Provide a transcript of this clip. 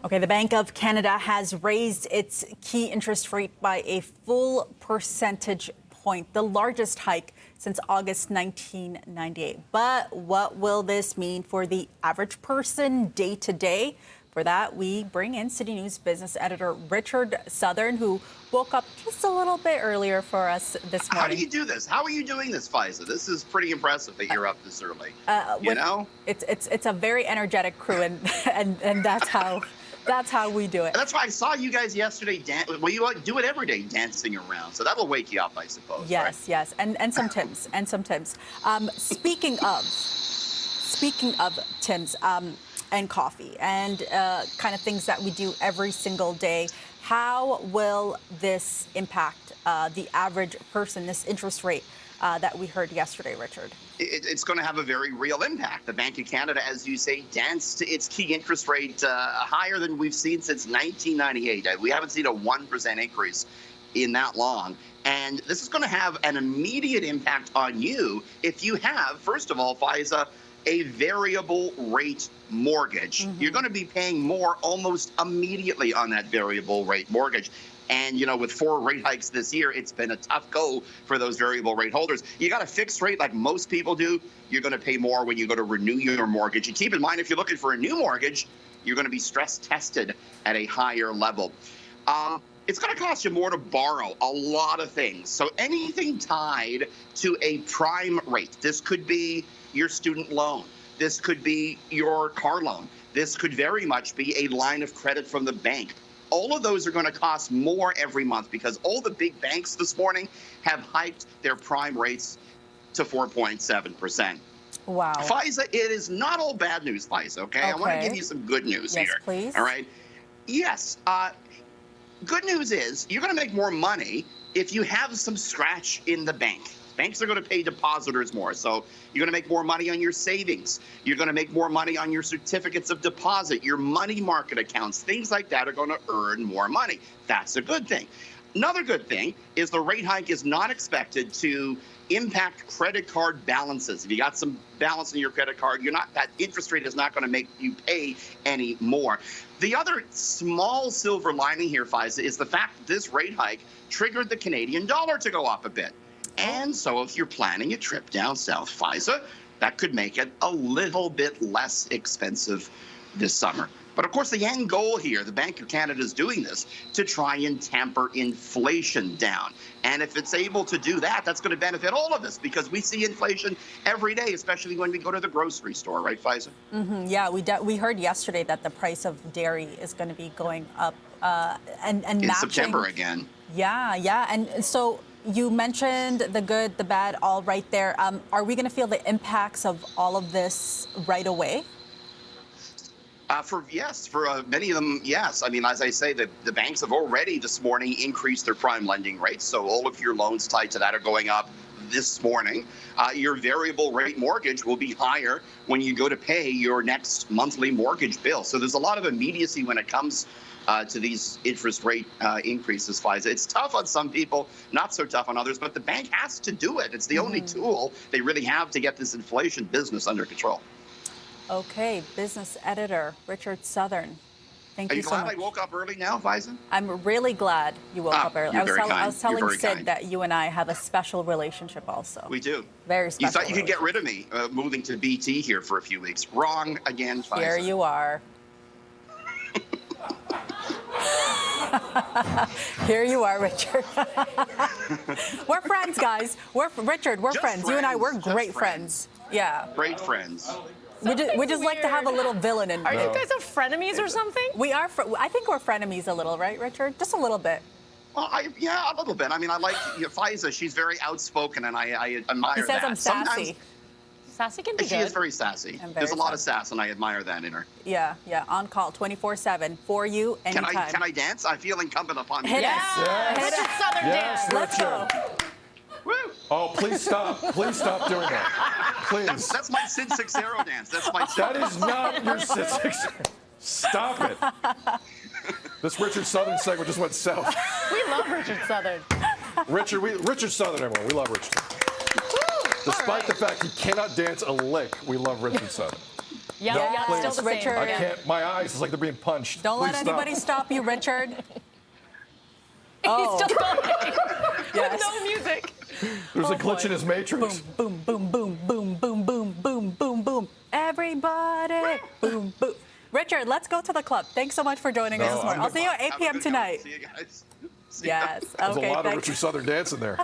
Okay, the Bank of Canada has raised its key interest rate by a full percentage point, the largest hike since August 1998. But what will this mean for the average person day to day? For that, we bring in City News business editor Richard Southern, who woke up just a little bit earlier for us this morning. How do you do this? How are you doing this, Faiza? This is pretty impressive that you're up this early. It's a very energetic crew, and that's how. That's how we do it. And that's why I saw you guys yesterday. Well, you do it every day, dancing around. So that'll wake you up, I suppose. Yes, right? yes, and some Tims, speaking of Tims and coffee and kind of things that we do every single day, how will this impact the average person? This interest rate that we heard yesterday, Richard? It's going to have a very real impact. The Bank of Canada, as you say, danced its key interest rate higher than we've seen since 1998. We haven't seen a 1% increase in that long. And this is going to have an immediate impact on you if you have, first of all, Faiza, a variable rate mortgage. Mm-hmm. You're going to be paying more almost immediately on that variable rate mortgage. And, with 4 rate hikes this year, it's been a tough go for those variable rate holders. You got a fixed rate like most people do. You're going to pay more when you go to renew your mortgage. And keep in mind, if you're looking for a new mortgage, you're going to be stress tested at a higher level. It's going to cost you more to borrow a lot of things. So anything tied to a prime rate. This could be your student loan. This could be your car loan. This could very much be a line of credit from the bank. All of those are going to cost more every month because all the big banks this morning have hiked their prime rates to 4.7%. Wow. Faiza, it is not all bad news, Faiza, okay? I want to give you some good news here. Yes, please. All right? Yes. Good news is you're going to make more money if you have some scratch in the bank. Banks are going to pay depositors more. So you're going to make more money on your savings. You're going to make more money on your certificates of deposit, your money market accounts. Things like that are going to earn more money. That's a good thing. Another good thing is the rate hike is not expected to impact credit card balances. If you got some balance in your credit card, that interest rate is not going to make you pay any more. The other small silver lining here, Faiza, is the fact that this rate hike triggered the Canadian dollar to go up a bit. And so if you're planning a trip down south, Faiza, that could make it a little bit less expensive this summer. But of course, the end goal here, the Bank of Canada is doing this to try and tamper inflation down. And if it's able to do that, that's going to benefit all of us because we see inflation every day, especially when we go to the grocery store, right, Faiza? Mm-hmm. Yeah, we heard yesterday that the price of dairy is going to be going up and in matching. September again. Yeah. And so you mentioned the good, the bad, all right there. Are we going to feel the impacts of all of this right away? For many of them, yes. I mean, as I say, the banks have already this morning increased their prime lending rates. So all of your loans tied to that are going up this morning. Your variable rate mortgage will be higher when you go to pay your next monthly mortgage bill. So there's a lot of immediacy when it comes to these interest rate increases, Faiza. It's tough on some people, not so tough on others, but the bank has to do it. It's the only tool they really have to get this inflation business under control. Okay, business editor Richard Southern. Thank you so much. Are you glad I woke up early now, Faiza? I'm really glad you woke up early. I was telling Sid that you and I have a special relationship also. We do. Very special. You thought you could get rid of me moving to BT here for a few weeks. Wrong again, Faiza. Here you are. Here you are, Richard. We're friends, guys. We're friends. You and I, we're great friends. Yeah. Great friends. We just like to have a little villain in. Are you guys frenemies or something? We are. I think we're frenemies a little, right, Richard? Just a little bit. Well, a little bit. I mean, I like Faiza. She's very outspoken, and I admire that. He says I'm sassy. Sassy can be good. She is very sassy. There's a lot of sass, and I admire that in her. Yeah. On call 24/7 for you anytime. Can I dance? I feel incumbent upon me. Hit us. Yes. Richard Southern dance. Let's go. Woo. Oh, please stop. Please stop doing that. Please. That's my Sid Sixero dance. That's my. That is not your Sid Sixero. Stop it. This Richard Southern segment just went south. We love Richard Southern. Richard Southern, everyone. We love Richard. Despite the fact he cannot dance a lick, we love Richard Southern. Yeah, No, yeah, please. still the same. Richard. I Yeah. can't. My eyes. It's like they're being punched. Don't Please let anybody stop you, Richard. Oh, He's still going. yes. No music. There's a Oh, glitch boy. in his matrix. Boom, boom, boom, boom, boom, boom, boom, boom, boom. Everybody, boom, boom. Richard, let's go to the club. Thanks so much for joining us No, this morning. I'm I'll see you at 8 Have a p.m. good tonight. night. See you guys. See ya. Yes. There's Okay. a lot of Thanks. Richard Southern dancing there.